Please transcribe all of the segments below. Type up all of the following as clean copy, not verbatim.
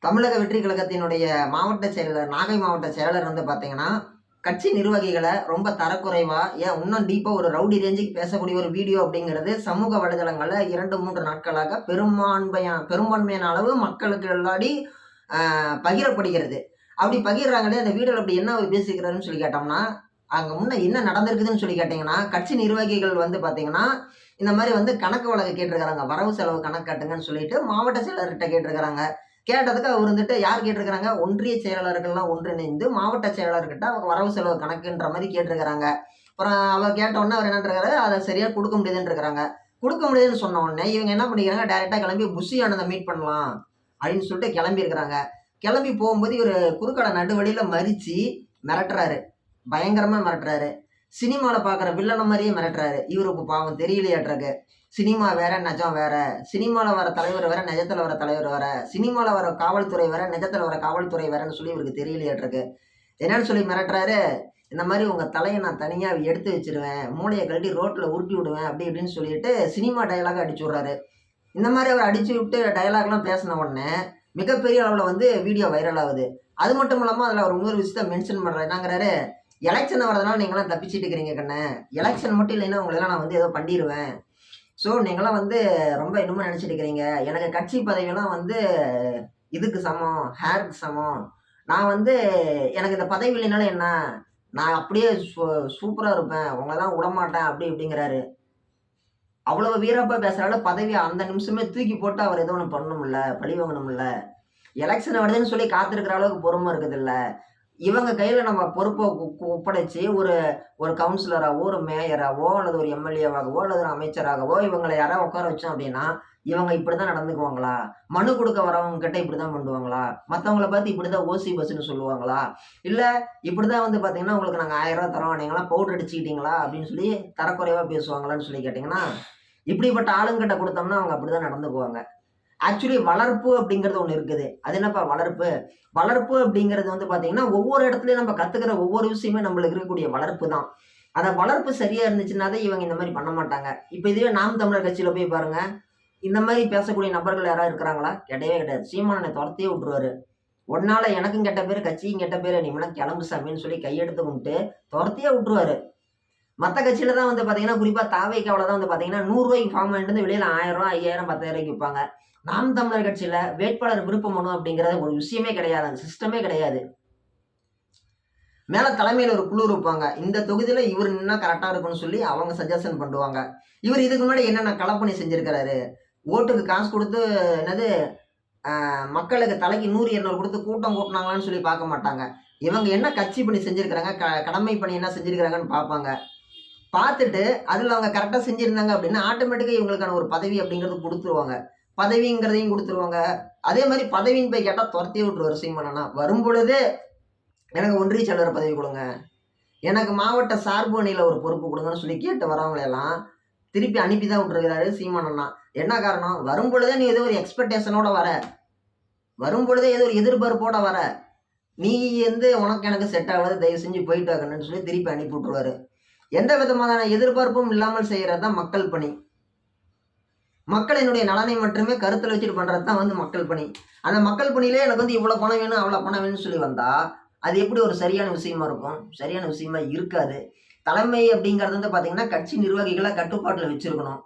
தமிழக வெற்றி கழகத்தினுடைய மாவட்ட செயலர், நாகை மாவட்ட செயலர் வந்து பார்த்தீங்கன்னா, கட்சி நிர்வாகிகள ரொம்ப தரக்குறைவா, ஏன் இன்னும் டீப்பா ஒரு ரவுடி ரேஞ்சுக்கு பேசக்கூடிய ஒரு வீடியோ அப்படிங்கிறது சமூக வலைதளங்கள்ல 2, 3 நாட்களாக பெரும்பான்மையான அளவு மக்களுக்கு எல்லாடி பகிரப்படுகிறது. அப்படி பகிர்றாங்களே, அந்த வீடியோல அப்படி என்ன அவர் பேசியிருக்கிறாருன்னு சொல்லி கேட்டோம்னா, அங்க முன்ன என்ன நடந்திருக்குதுன்னு சொல்லி கேட்டீங்கன்னா, கட்சி நிர்வாகிகள் வந்து பார்த்தீங்கன்னா, இந்த மாரி வந்து கணக்கு வழக்கு கேட்டிருக்காங்க. வரவு செலவு கணக்கு காட்டுங்கன்னு சொல்லிட்டு மாவட்ட செயலர்ட்ட கேட்டிருக்காங்க. கேட்டதுக்கு அவர் வந்துட்டு யார் கேட்டிருக்கிறாங்க, ஒன்றிய செயலாளர்கள்லாம் ஒன்றிணைந்து மாவட்ட செயலாளர்கிட்ட அவங்க வரவு செலவு கணக்குன்ற மாரி கேட்டிருக்கிறாங்க. அப்புறம் அவர் கேட்டவுடனே அவர் என்னன்றாரு, அத சரியா குடுக்க முடியாதுன்ருக்கிறாங்க. குடுக்க முடியாதுன்னு சொன்ன உடனே இவங்க என்ன பண்ணிக்கிறாங்க, டைரக்ட்டா கிளம்பி புஷி ஆனந்த மீட் பண்ணலாம் அப்படின்னு சொல்லிட்டு கிளம்பியிருக்கிறாங்க. கிளம்பி போகும்போது இவரு குறுக்கால நடுவழியில மறிச்சு மிரட்டுறாரு. பயங்கரமா மிரட்டுறாரு. சினிமால பார்க்குற வில்லன மாரியே மிரட்டுறாரு. இவருக்கு பாவம் தெரியலையாட்ருக்கு. சினிமா வேற, நெஜம் வேற. சினிமால வர தலைவர் வேற, நிஜத்துல வர தலைவர் வேற. சினிமால வர காவல்துறை வேற, நிஜத்துல வர காவல்துறை வேறன்னு சொல்லி இவருக்கு தெரியலையாட்ருக்கு. என்னன்னு சொல்லி மிரட்டுறாரு, இந்த மாரி உங்க தலைய நான் தனியா எடுத்து வச்சுருவேன். மூளைய கழட்டி ரோட்ல உருட்டி விடுவேன். அப்படி இப்படின்னு சொல்லிட்டு சினிமா டயலாக அடிச்சு விடுறாரு. இந்த மாரி அவர் அடிச்சு விட்டு டயலாக்லாம் பேசின உடனே, மிகப்பெரிய அளவுல வந்து வீடியோ வைரல் ஆகுது. அது மட்டும் இல்லாம அதுல அவர் இன்னொரு விஷயத்த மென்ஷன் பண்றாரு. என்னங்கிறாரு, எலக்ஷன் வரதுனால நீங்கலாம் தப்பிச்சுட்டு இருக்கிறீங்க கண்ணு. எலக்ஷன் மட்டும் இல்லைன்னா உங்களெல்லாம் நான் வந்து ஏதோ பண்ணிருவேன். ஸோ நீங்கலாம் வந்து ரொம்ப என்னமோ நினைச்சிட்டு இருக்கிறீங்க. எனக்கு கட்சி பதவியெல்லாம் வந்து இதுக்கு சமம், ஹேருக்கு சமம். நான் வந்து எனக்கு இந்த பதவி இல்லைனாலும் என்ன? நான் அப்படியே சூப்பரா இருப்பேன். உங்களலாம் விடமாட்டேன் அப்படி இப்படிங்கிறாரு. அவ்வளவு வீரப்பா பேசுறாரு. பதவிய அந்த நிமிஷமே தூக்கி போட்டு அவர் ஏதோ ஒண்ணு பண்ணணும்ல, பழி வாங்கணும்ல. எலக்ஷன் வருதுன்னு சொல்லி காத்திருக்கிற அளவுக்கு பொறுமை இருக்குதுல்ல. இவங்க கையில நம்ம பொறுப்ப ஒப்படைச்சு ஒரு ஒரு கவுன்சிலராவோ, ஒரு மேயராவோ, அல்லது ஒரு எம்எல்ஏவாகவோ, அல்லது ஒரு அமைச்சராகவோ இவங்கள யாராவது உட்கார வச்சோம் அப்படின்னா, இவங்க இப்படிதான் நடந்துக்குவாங்களா? மனு குடுக்க வரவங்க கிட்ட இப்படிதான் பண்ணுவாங்களா? மத்தவங்கள பார்த்து இப்படிதான் ஓசி பஸ்ன்னு சொல்லுவாங்களா? இல்ல இப்படிதான் வந்து பார்த்தீங்கன்னா, உங்களுக்கு நாங்க ரூ. 1000 தரோம். நீங்கலாம் பவுடர் அடிச்சுக்கிட்டீங்களா? அப்படின்னு சொல்லி தரக்குறைவா பேசுவாங்களான்னு சொல்லி கேட்டீங்கன்னா, இப்படிப்பட்ட ஆளுங்கிட்ட குடுத்தோம்னா அவங்க அப்படிதான் நடந்துக்குவாங்க. ஆக்சுவலி வளர்ப்பு அப்படிங்கிறது ஒண்ணு இருக்குது. அது என்னப்பா வளர்ப்பு? வளர்ப்பு அப்படிங்கிறது வந்து பார்த்தீங்கன்னா, ஒவ்வொரு இடத்துலயும் நம்ம கத்துக்கிற ஒவ்வொரு விஷயமே நம்மளுக்கு இருக்கக்கூடிய வளர்ப்பு தான். அந்த வளர்ப்பு சரியா இருந்துச்சுன்னா தான் இவங்க இந்த மாரி பண்ண மாட்டாங்க. இப்ப இதுவே நாம் தமிழர் கட்சியில போய் பாருங்க. இந்த மாரி பேசக்கூடிய நபர்கள் யாராவது இருக்கிறாங்களா? கிடையவே கிடையாது. சீமானனை தொரத்தியே விட்டுருவாரு. "உன்னால எனக்கும் கெட்ட பேரு, கட்சிக்கும் கெட்ட பேரு. நீ வேணா கிளம்பு சாமின்னு" சொல்லி கையெடுத்து கும்பிட்டு தொரத்தியே விட்டுருவாரு. மத்த கட்சியில தான் வந்து பார்த்தீங்கன்னா, குறிப்பா தாவேக்காவுல தான் வந்து பார்த்தீங்கன்னா, ரூ. 100க்கு ஃபார்ம் வாங்கிட்டு வந்து வெளியில ரூ. 1000, 5000, 10,000க்கு விப்பாங்க. நாம் தமிழர் கட்சியில வேட்பாளர் விருப்ப மனு அப்படிங்கிறது ஒரு விஷயமே கிடையாது. அந்த சிஸ்டமே கிடையாது. மேல தலைமையில ஒரு குழு இருப்பாங்க. இந்த தொகுதியில இவரு நின்னா கரெக்ட்டா இருக்கும்னு சொல்லி அவங்க சஜஷன் பண்ணுவாங்க. இவரு இதுக்கு முன்னாடி என்னென்ன களப்பணி செஞ்சிருக்கிறாரு? ஓட்டுக்கு காசு குடுத்து என்னது மக்களுக்கு தலைக்கு 100, 200 குடுத்து கூட்டம் கூட்டுனாங்களான்னு சொல்லி பார்க்க மாட்டாங்க. இவங்க என்ன கட்சி பணி செஞ்சிருக்கிறாங்க, கடமை பணி என்ன செஞ்சிருக்கிறாங்கன்னு பார்ப்பாங்க. பார்த்துட்டு, அதுல அவங்க கரெக்ட்டா செஞ்சிருந்தாங்க அப்படின்னா, ஆட்டோமேட்டிக்கா இவங்களுக்கான ஒரு பதவி அப்படிங்கிறது குடுத்துருவாங்க. பதவிங்கிறதையும் குடுத்துருவாங்க. அதே மாரி பதவின்னு போய் கேட்டா தொரத்தியே விட்டுருவாரு சீமானண்ணா. வரும்பொழுதே எனக்கு ஒன்றிய செயலர் பதவி குடுங்க. எனக்கு மாவட்ட சார்பு அணியில ஒரு பொறுப்பு குடுங்கன்னு சொல்லி கேட்டு வரவங்கள எல்லாம் திருப்பி அனுப்பி தான் விட்டுருக்கிறாரு சீமானண்ணா. என்ன காரணம்? வரும்பொழுதே நீ ஏதோ ஒரு எக்ஸ்பெக்டேஷனோட வர. வரும்பொழுதே ஏதோ ஒரு எதிர்பார்ப்போட வர. நீ வந்து உனக்கு எனக்கு செட் ஆகாது. தயவு செஞ்சு போயிட்டு வா கண்ணுன்னு சொல்லி திருப்பி அனுப்பி விட்டுருவாரு. எந்த விதமான எதிர்பார்ப்பும் இல்லாமல் செய்யறது தான் மக்கள் பணி. மக்களினுடைய நலனை மட்டுமே கருத்துல வச்சுட்டு பண்றது தான் வந்து மக்கள் பணி. அந்த மக்கள் பணியிலே எனக்கு வந்து இவ்வளவு பணம் வேணும், அவ்வளவு பணம் வேணும்னு சொல்லி வந்தா, அது எப்படி ஒரு சரியான விஷயமா இருக்கும்? சரியான விஷயமா இருக்காது. தலைமை அப்படிங்கிறது வந்து பார்த்தீங்கன்னா, கட்சி நிர்வாகிகள கட்டுப்பாட்டுல வச்சிருக்கணும்.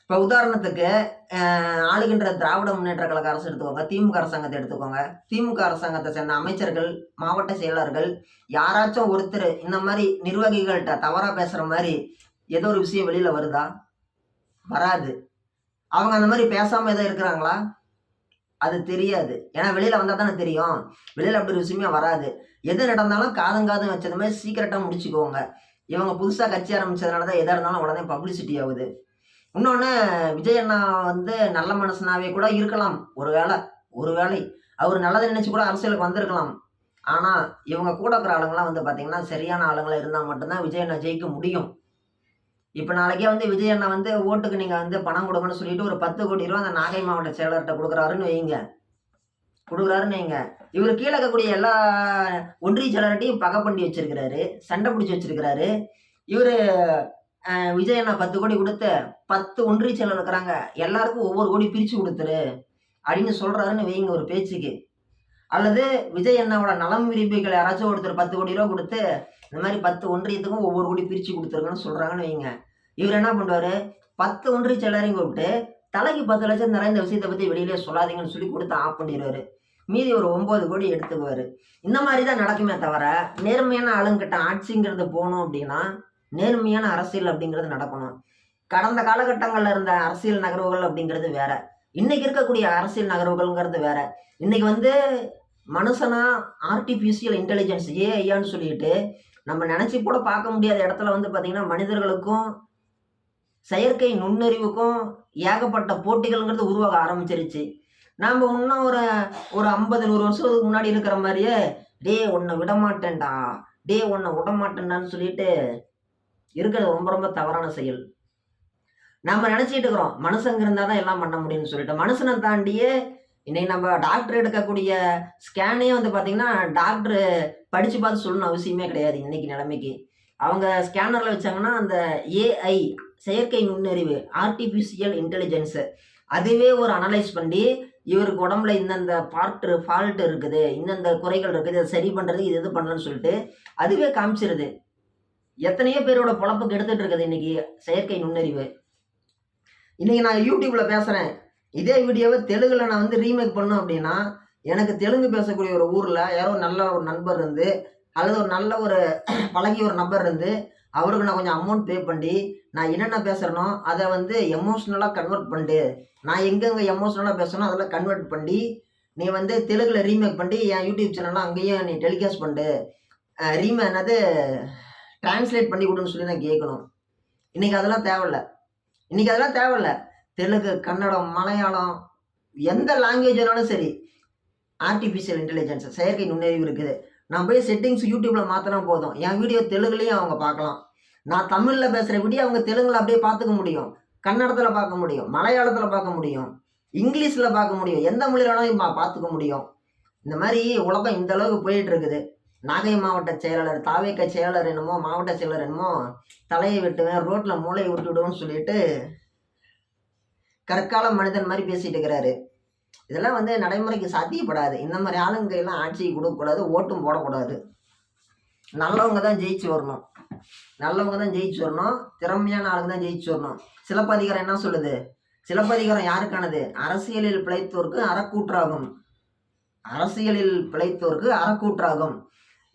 இப்ப உதாரணத்துக்கு, ஆளுகின்ற திராவிட முன்னேற்ற கழக அரசு எடுத்துக்கோங்க. திமுக அரசாங்கத்த எடுத்துக்கோங்க. திமுக அரசாங்கத்த சேர்ந்த அமைச்சர்கள், மாவட்ட செயலாளர்கள் யாராச்சும் ஒருத்தர் இந்த மாரி நிர்வாகிகள்ட்ட தவறா பேசுற மாரி ஏதோ ஒரு விஷயம் வெளியில வருதா? வராது. அவங்க அந்த மாரி பேசாம ஏதோ இருக்கிறாங்களா? அது தெரியாது. ஏன்னா வெளியில வந்தா தானே தெரியும். வெளியில அப்படி ஒரு விஷயமே வராது. எது நடந்தாலும் காதும் காதும் வச்சது மாரி சீக்கிரட்டா முடிச்சுக்குவாங்க. இவங்க புதுசா கட்சி ஆரம்பிச்சதுனால தான் எதா இருந்தாலும் உடனே பப்ளிசிட்டி ஆவுது. இன்னொன்னு விஜய் அண்ணா வந்து நல்ல மனுஷனாவே கூட இருக்கலாம். ஒருவேளை அவரு நல்லத நினைச்சு கூட அரசியலுக்கு வந்திருக்கலாம். ஆனா, இவங்க கூட இருக்கிற ஆளுங்கலாம் வந்து பார்த்தீங்கன்னா, சரியான ஆளுங்களா இருந்தா மட்டும் தான் விஜய் அண்ணா ஜெயிக்க முடியும். இப்ப நாளைக்கே வந்து விஜய் அண்ணா வந்து ஓட்டுக்கு நீங்க வந்து பணம் குடுங்கன்னு சொல்லிட்டு ஒரு ரூ. 10,00,00,000 அந்த நாகை மாவட்ட செயலர்ட்ட குடுக்குறாருன்னு வைங்க. இவரு கீழ இருக்கக்கூடிய எல்லா ஒன்றிய செயலர்ட்டயும் பகை பண்ணி வச்சிருக்கிறாரு. சண்டை பிடிச்சு வச்சிருக்கிறாரு. இவரு விஜய் அண்ணா 10,00,00,000 குடுத்து 10 ஒன்றிய செயலர் இருக்கிறாங்க. எல்லாருக்கும் ஒவ்வொரு கோடி பிரிச்சு குடுத்துரு. அப்படின்னு சொல்றாருன்னு வைங்க ஒரு பேச்சுக்கு. அல்லது விஜய் அண்ணாவோட நலம் விரும்பிகள் யாராச்சும் ஒருத்தர் 10 கோடி ரூபா கொடுத்து இந்த மாதிரி 10 ஒன்றியத்துக்கும் ஒவ்வொரு கோடி பிரிச்சு கொடுத்துருங்கன்னு சொல்றாங்கன்னு வைங்க. இவர் என்ன பண்ணுவாரு, 10 ஒன்றிய செயலரையும் கூப்பிட்டு தலைக்கு 10 லட்சம் தர, இந்த விஷயத்தை பத்தி வெளியிலே சொல்லாதீங்கன்னு சொல்லி கொடுத்து ஆஃப் பண்ணிடுவாரு. மீதி ஒரு 9 கோடி எடுத்துக்குவாரு. இந்த மாதிரி தான் நடக்குமே தவிர, நேர்மையான ஆளுங்கிட்ட ஆட்சிங்கிறது போகணும் அப்படின்னா நேர்மையான அரசியல் அப்படிங்கிறது நடக்கணும். கடந்த காலகட்டங்கள்ல இருந்த அரசியல் நகர்வுகள் அப்படிங்கிறது வேற, இன்னைக்கு இருக்கக்கூடிய அரசியல் நகர்வுகள்ங்கிறது வேற. இன்னைக்கு வந்து மனுஷனா ஆர்டிஃபிஷியல் இன்டெலிஜென்ஸ் ஏஐயான்னு சொல்லிட்டு நம்ம நினைச்சு கூட பார்க்க முடியாத இடத்துல வந்து பார்த்தீங்கன்னா மனிதர்களுக்கும் செயற்கை நுண்ணறிவுக்கும் ஏகப்பட்ட போட்டிகள்ங்கிறது உருவாக ஆரம்பிச்சிருச்சு. நாம் இன்னும் ஒரு ஒரு 50-100 வருஷத்துக்கு முன்னாடி இருக்கிற மாதிரியே டே உன்னை விடமாட்டேன்டா, டே உன்னை விடமாட்டேன்டான்னு சொல்லிட்டு இருக்கிறது ரொம்ப ரொம்ப தவறான செயல். நம்ம நினைச்சிட்டு இருக்கிறோம் மனுஷங்க இருந்தால் தான் எல்லாம் பண்ண முடியும்னு சொல்லிட்டு. மனுஷனை தாண்டியே இன்னைக்கு நம்ம டாக்டர் எடுக்கக்கூடிய ஸ்கேனே வந்து பார்த்தீங்கன்னா டாக்டர் படித்து பார்த்து சொல்லணும்னு அவசியமே கிடையாது. இன்னைக்கு நிலைமைக்கு அவங்க ஸ்கேனரில் வச்சாங்கன்னா அந்த ஏஐ செயற்கை நுண்ணறிவு ஆர்டிஃபிஷியல் இன்டெலிஜென்ஸு அதுவே ஒரு அனலைஸ் பண்ணி இவருக்கு உடம்புல இந்தந்த ஃபால்ட் இருக்குது, இந்தந்த குறைகள் இருக்குது, இதை சரி பண்ணுறது இது பண்ணலன்னு சொல்லிட்டு அதுவே காமிச்சிருது. எத்தனையோ பேரோட பொழப்புக்கு எடுத்துட்டு இருக்குது இன்னைக்கு செயற்கை நுண்ணறிவு. இன்னைக்கு நான் யூடியூப்ல பேசுறேன், இதே வீடியோவை தெலுங்குல நான் வந்து ரீமேக் பண்ணோம் அப்படின்னா எனக்கு தெலுங்கு பேசக்கூடிய ஒரு ஊர்ல யாரோ நல்ல ஒரு நண்பர் இருந்து அல்லது ஒரு நல்ல ஒரு பழகிய ஒரு நபர் இருந்து அவருக்கு நான் கொஞ்சம் அமௌண்ட் பே பண்ணி நான் என்னென்ன பேசுறேனோ அதை வந்து எமோஷ்னலாக கன்வெர்ட் பண்ணிட்டு நான் எங்கெங்கே எமோஷ்னலாக பேசணும் அதெல்லாம் கன்வெர்ட் பண்ணி நீ வந்து தெலுங்குல ரீமேக் பண்ணி என் யூடியூப் சேனல்லாம் அங்கேயும் நீ டெலிகாஸ்ட் பண்ணிட்டு என்னது டிரான்ஸ்லேட் பண்ணி கொடுன்னு சொல்லி நான் கேட்கணும். இன்னைக்கு அதெல்லாம் தேவையில்ல. தெலுங்கு, கன்னடம், மலையாளம் எந்த லாங்குவேஜ் வேணாலும் சரி ஆர்டிஃபிஷியல் இன்டெலிஜென்ஸ் செயற்கை நுண்ணறிவு இருக்குது. நான் போய் செட்டிங்ஸ் யூடியூப்ல மாற்றினா போதும், என் வீடியோ தெலுங்குலேயும் அவங்க பார்க்கலாம். நான் தமிழில் பேசுகிற வீடியோ அவங்க தெலுங்குல அப்படியே பார்த்துக்க முடியும், கன்னடத்தில் பார்க்க முடியும், மலையாளத்தில் பார்க்க முடியும், இங்கிலீஷில் பார்க்க முடியும், எந்த மொழியில் வேணாலும் பார்த்துக்க முடியும். இந்த மாதிரி உலகம் இந்த அளவுக்கு போயிட்டு இருக்குது. நாகை மாவட்ட செயலாளர் தாவேக்க செயலாளர் என்னமோ மாவட்ட செயலர் என்னமோ தலையை வெட்டுவேன் ரோட்டில் மூளையை விட்டு விடுவோம்னு சொல்லிட்டு கற்கால மனிதன் மாதிரி பேசிட்டு இருக்கிறாரு. இதெல்லாம் வந்து நடைமுறைக்கு சாத்தியப்படாது. இந்த மாதிரி ஆளுங்கையெல்லாம் ஆட்சிக்கு கொடுக்கக்கூடாது, ஓட்டும் போடக்கூடாது. நல்லவங்க தான் ஜெயிச்சு வரணும், திறமையான ஆளுங்க தான் ஜெயிச்சு வரணும். சிலப்பதிகாரம் என்ன சொல்லுது? சிலப்பதிகாரம் யாருக்கானது? அரசியலில் பிழைத்தோருக்கு அறக்கூற்றாகும்.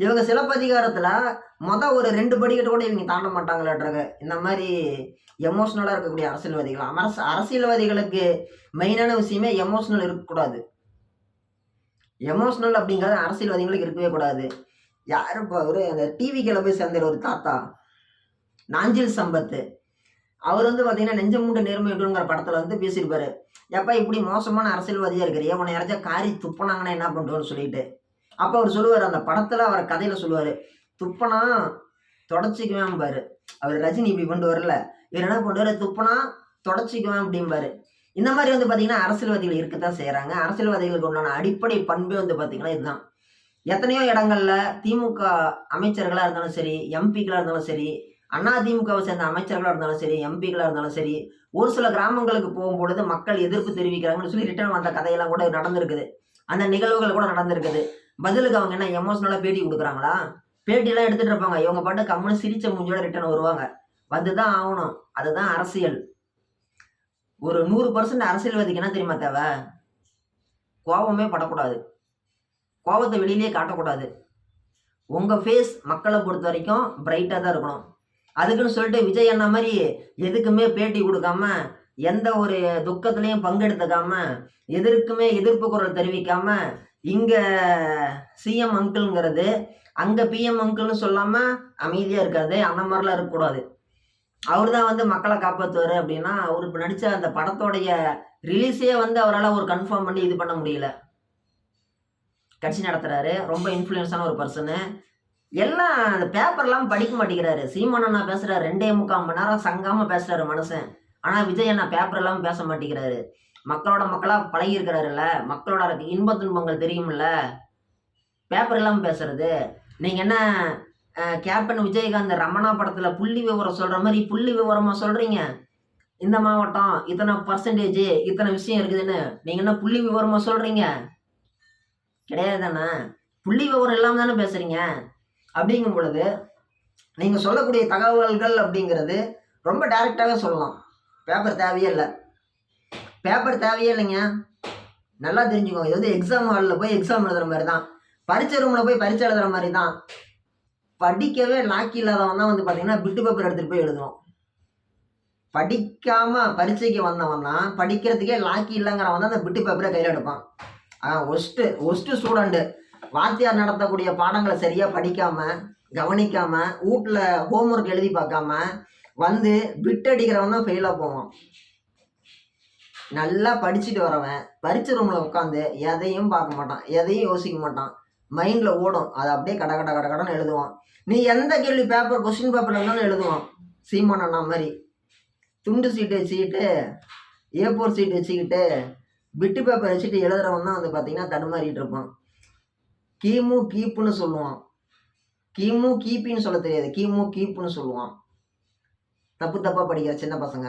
இவங்க சிலப்பதிகாரத்துல ஒரு 2 படிக்கட்டு கூட இவங்க தாண்ட மாட்டாங்களாட்றாங்க. இந்த மாதிரி எமோஷனலா இருக்கக்கூடிய அரசியல்வாதிகள். அரசியல்வாதிகளுக்கு மெயினான விஷயமே எமோஷனல் இருக்கக்கூடாது. எமோஷனல் அப்படிங்கிறது அரசியல்வாதிகளுக்கு இருக்கவே கூடாது. யாருப்பா அவரு? அந்த டிவிக்கில் போய் சேர்ந்த ஒரு தாத்தா நாஞ்சில் சம்பத்து, அவர் வந்து பார்த்தீங்கன்னா நெஞ்சமுண்டு நேர்மையுங்கிற படத்தில் வந்து பேசியிருப்பாரு. எப்பா இப்படி மோசமான அரசியல்வாதியாக இருக்கிறியா, உன்னை யாராச்சும் காரி துப்புனாங்கன்னா என்ன பண்ணுறோன்னு சொல்லிட்டு. அப்போ அவர் சொல்லுவார், அந்த படத்தில் அவர் கதையில் சொல்லுவார், துப்பனா தொடச்சிக்குவேன் பாரு. அவர் ரஜினி இப்படி கொண்டு வரல, இவர் என்ன பண்ணுவார், துப்பனா தொடச்சிக்குவேன் அப்படிம்பாரு. இந்த மாதிரி வந்து பார்த்தீங்கன்னா அரசியல்வாதிகள் இருக்கத்தான் செய்கிறாங்க. அரசியல்வாதிகளுக்கு உண்டான அடிப்படை பண்பே வந்து பார்த்தீங்கன்னா இதுதான். எத்தனையோ இடங்கள்ல திமுக அமைச்சர்களாக இருந்தாலும் சரி, எம்பிக்களாக இருந்தாலும் சரி, அதிமுகவை சேர்ந்த அமைச்சர்களாக இருந்தாலும் சரி, எம்பிக்களாக இருந்தாலும் சரி, ஒரு சில கிராமங்களுக்கு போகும்பொழுது மக்கள் எதிர்ப்பு தெரிவிக்கிறாங்கன்னு சொல்லி ரிட்டர்ன் வந்த கதையெல்லாம் கூட நடந்திருக்குது. அந்த நிகழ்வுகள் கூட நடந்திருக்குது. பதிலுக்கு அவங்க என்ன எமோஷனலாக பேட்டி கொடுக்குறாங்களா? பேட்டியெல்லாம் எடுத்துகிட்டு இருப்பாங்க. இவங்க பாட்டு கம்முன்னு சிரிச்ச மூஞ்சியோட ரிட்டர்ன் வருவாங்க. வந்துதான் ஆகணும். அதுதான் அரசியல். ஒரு 100% அரசியல்வாதிக்கு என்ன தெரியுமா தேவை? கோபமே படக்கூடாது, கோபத்தை வெளியிலேயே காட்டக்கூடாது. உங்கள் ஃபேஸ் மக்களை பொறுத்த வரைக்கும் பிரைட்டாக தான் இருக்கணும். அதுக்குன்னு சொல்லிட்டு விஜய் அண்ணா மாதிரி எதுக்குமே பேட்டி கொடுக்காம, எந்த ஒரு துக்கத்துலேயும் பங்கெடுத்துக்காம, எதற்குமே எதிர்ப்பு குரல் தெரிவிக்காம, இங்கே சிஎம் அங்கிள்ங்கிறது அங்கே பிஎம் அங்கிள்னு சொல்லாமல் அமைதியாக இருக்காது. அந்த மாதிரிலாம் இருக்கக்கூடாது. அவர் தான் வந்து மக்களை காப்பாற்றுவார் அப்படின்னா, அவர் இப்போ நடித்த அந்த படத்தோடைய ரிலீஸே வந்து அவரால் ஒரு கன்ஃபார்ம் பண்ணி இது பண்ண முடியல. கட்சி நடத்துகிறாரு, ரொம்ப இன்ஃப்ளூயன்ஸான ஒரு பர்சனு. எல்லாம் அந்த பேப்பர்லாம் படிக்க மாட்டேங்கிறாரு. சீமான் அண்ணா பேசுகிறாரு, 2.25 மணி நேரம் சங்காமல் பேசுகிறாரு மனுஷன். ஆனால் விஜய் அண்ணா பேப்பர் எல்லாம் பேச மாட்டேங்கிறாரு. மக்களாக பழகி இருக்கிறாருல்ல, மக்களோட இன்ப துன்பங்கள் தெரியும்ல, பேப்பர் இல்லாமல் பேசுறது. நீங்கள் என்ன கேப்டன் விஜயகாந்த் ரமணா படத்தில் புள்ளி விவரம் சொல்கிற மாதிரி புள்ளி விவரமாக சொல்கிறீங்க? இந்த மாவட்டம் இத்தனை பர்சன்டேஜ் இத்தனை விஷயம் இருக்குதுன்னு நீங்கள் என்ன புள்ளி விவரமாக சொல்கிறீங்க? கிடையாது தானே. புள்ளி விவரம் இல்லாமல் தானே பேசுகிறீங்க. அப்படிங்கும் பொழுது நீங்கள் சொல்லக்கூடிய தகவல்கள் அப்படிங்கிறது ரொம்ப டைரெக்டாகவே சொல்லலாம். பேப்பர் தேவையே இல்லை. பேப்பர் தேவையே இல்லைங்க. நல்லா தெரிஞ்சுக்கோங்க. இது வந்து எக்ஸாம் ஹாலில் போய் எக்ஸாம் எழுதுகிற மாதிரி தான். பரீட்சை ரூமில் போய் பரீட்சை எழுதுகிற மாதிரி தான். படிக்கவே லாக்கி இல்லாதவன் தான் வந்து பார்த்தீங்கன்னா பிட்டு பேப்பர் எடுத்துகிட்டு போய் எழுதுவோம். படிக்காமல் பரீட்சைக்கு வந்தவன் தான் படிக்கிறதுக்கே லாக்கி இல்லைங்கிறவன் தான் அந்த பிட்டு பேப்பரை கையில் எடுப்பான். ஒஸ்ட்டு ஸ்டூடெண்ட்டு வாத்தியார் நடத்தக்கூடிய பாடங்களை சரியாக படிக்காமல் கவனிக்காமல் வீட்டில் ஹோம்ஒர்க் எழுதி பார்க்காம வந்து பிட் அடிக்கிறவன் தான் ஃபெயிலாக போவான். நல்லா படிச்சுட்டு வரவன் பரீட்சை ரூமில் உட்காந்து எதையும் பார்க்க மாட்டான், எதையும் யோசிக்க மாட்டான். மைண்டில் ஓடும். அதை அப்படியே கடன்னு எழுதுவான். நீ எந்த கேள்வி பேப்பர் கொஸ்டின் பேப்பர் இருந்தாலும் எழுதுவான். சீமான் அண்ணா மாதிரி துண்டு சீட்டு வச்சுக்கிட்டு A4 சீட்டு வச்சுக்கிட்டு பிட்டு பேப்பர் வச்சுட்டு எழுதுறவன் தான் வந்து பார்த்தீங்கன்னா தடுமாறிட்டு இருப்பான். கிமு கீப்புன்னு சொல்லுவான். கிமு கீப்பின்னு சொல்ல தெரியாது, கிமு கீப்புன்னு சொல்லுவான். தப்பாக படிக்கிற சின்ன பசங்க.